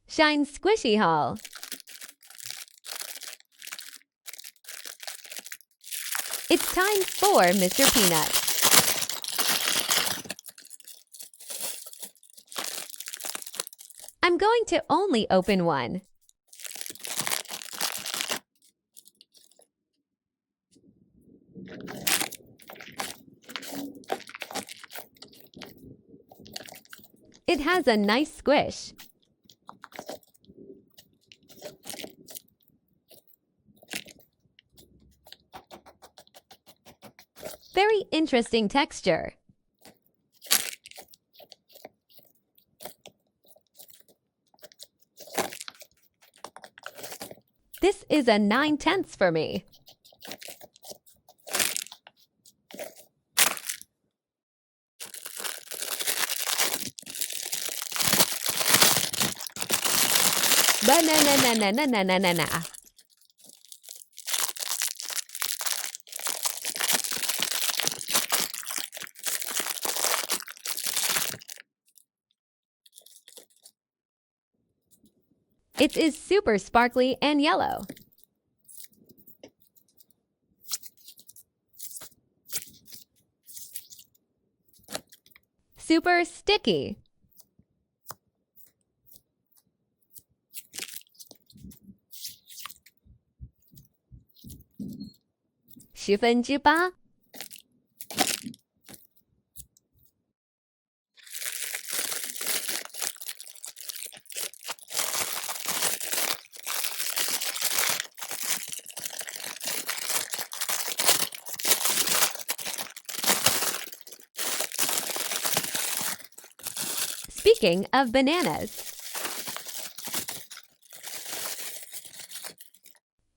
Shein Squishy haul. It's time for Mr. Peanut. I'm going to only open one. It has a nice squish. Very interesting texture. This is a 9/10 for me. Banana. It is super sparkly and yellow. Super sticky.8%. Speaking of bananas,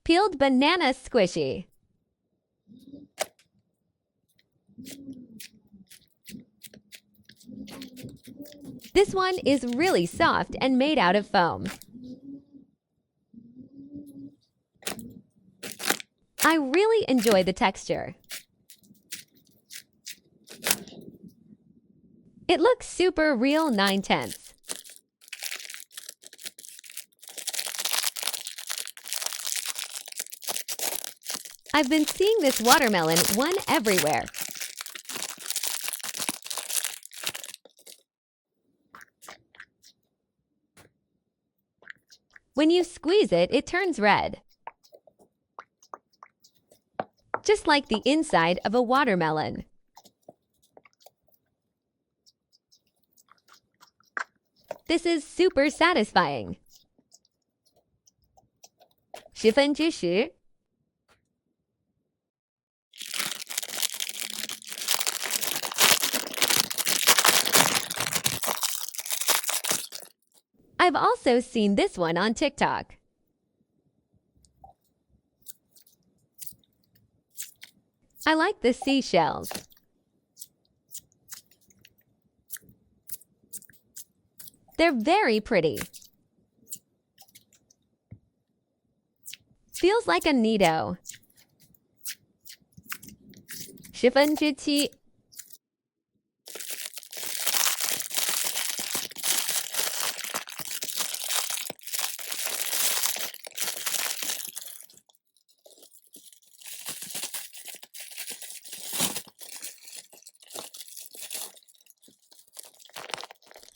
peeled banana squishy. This one is really soft and made out of foam. I really enjoy the texture. It looks super real 9/10. I've been seeing this watermelon one everywhere. When you squeeze it, it turns red. Just like the inside of a watermelon. This is super satisfying. 10/10. I've also seen this one on TikTok. I like the seashells. They're very pretty. Feels like a Needoh. 7/7.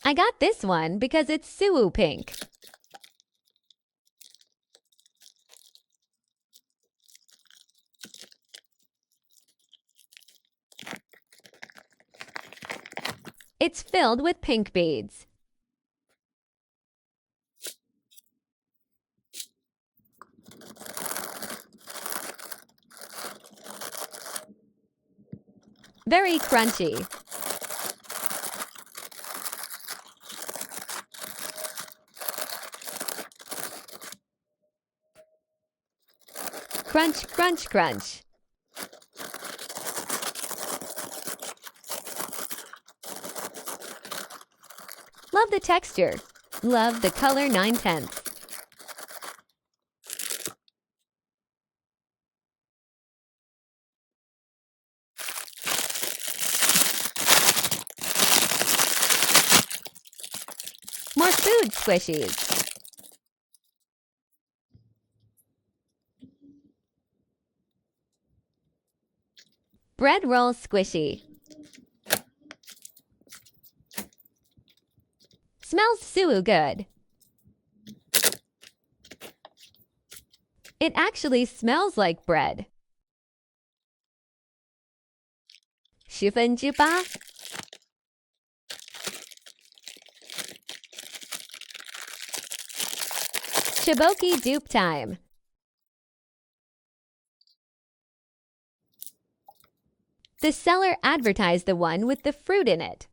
I got this one because it's suwu pink. It's filled with pink beads. Very crunchy. Crunch, crunch, crunch. Love the texture. Love the color 9/10. More food squishies. Bread roll squishy. Smells so good. It actually smells like bread. 8%. Chiboki Dupe time. The seller advertised the one with the fruit in it.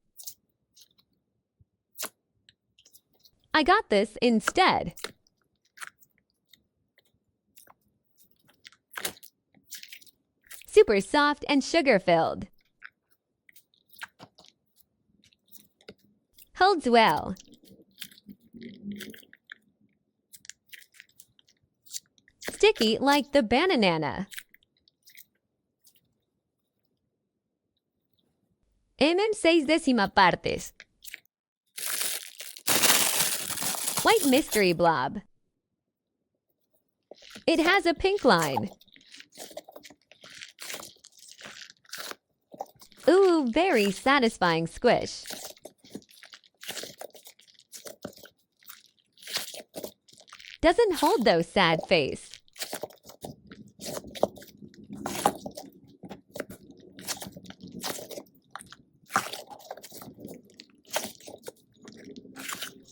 I got this instead. Super soft and sugar-filled. Holds well. Sticky like the banana. M6 partes. White Mystery Blob. It has a pink line. Ooh, very satisfying squish. Doesn't hold those sad face.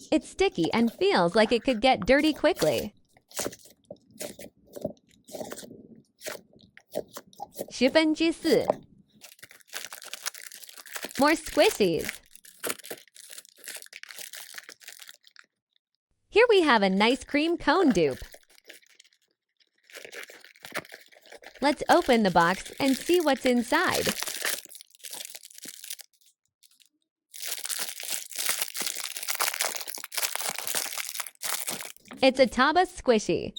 It's sticky and feels like it could get dirty quickly. 4%. More squishies. Here we have a nice cream cone dupe. Let's open the box and see what's inside. It's a Taba squishy.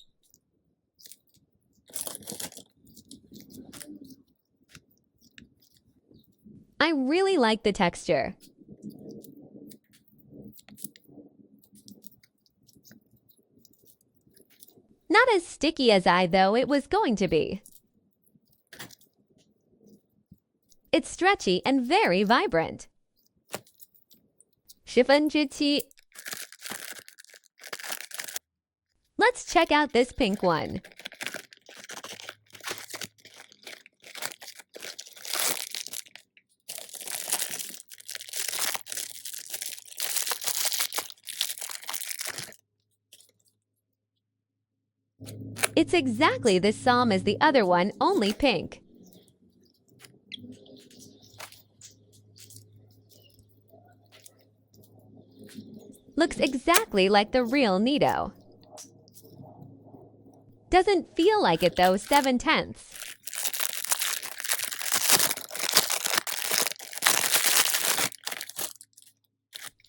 I really like the texture. Not as sticky as I thought it was going to be. It's stretchy and very vibrant. 7%. Let's check out this pink one. It's exactly the same as the other one, only pink. Looks exactly like the real Needoh. Doesn't feel like it though, 7/10.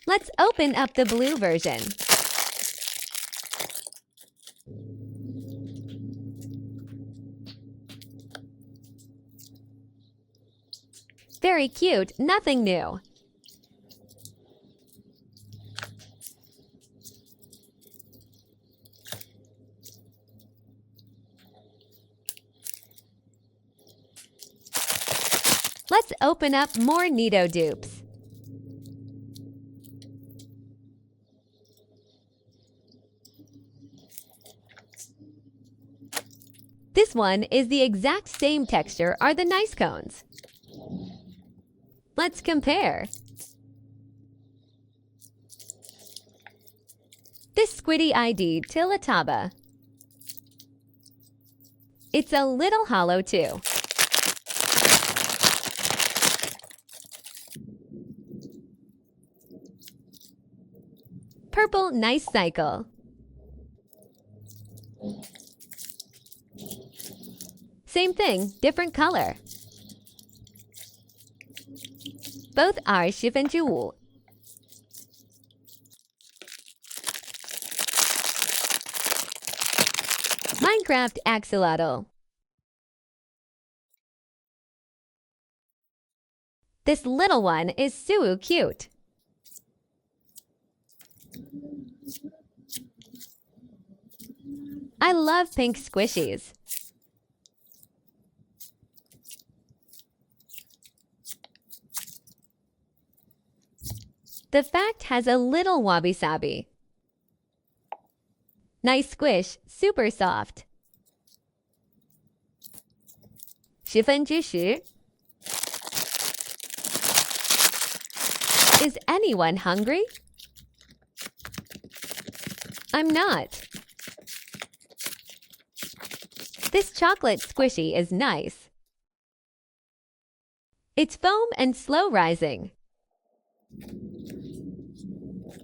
Let's open up the blue version. Very cute, nothing new. Let's open up more Needoh Dupes. This one is the exact same texture are the nice cones. Let's compare. This squiddy ID Tilataba. It's a little hollow too. Purple Nice-sicle. Same thing, different color. Both are 15%. Minecraft Axolotl. This little one is so cute. I love pink squishies. The fact has a little wabi-sabi. Nice squish, super soft. 10之10. Is anyone hungry? I'm not. This chocolate squishy is nice. It's foam and slow rising.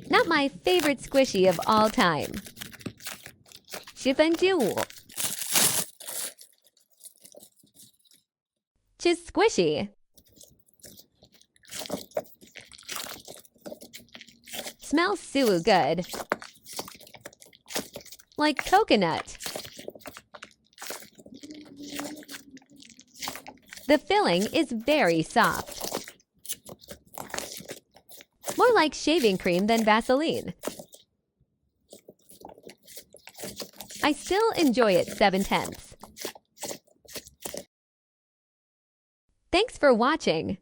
Not my favorite squishy of all time. 10之5. Just squishy. Smells so good. Like coconut. The filling is very soft. More like shaving cream than Vaseline. I still enjoy it 7/10. Thanks for watching.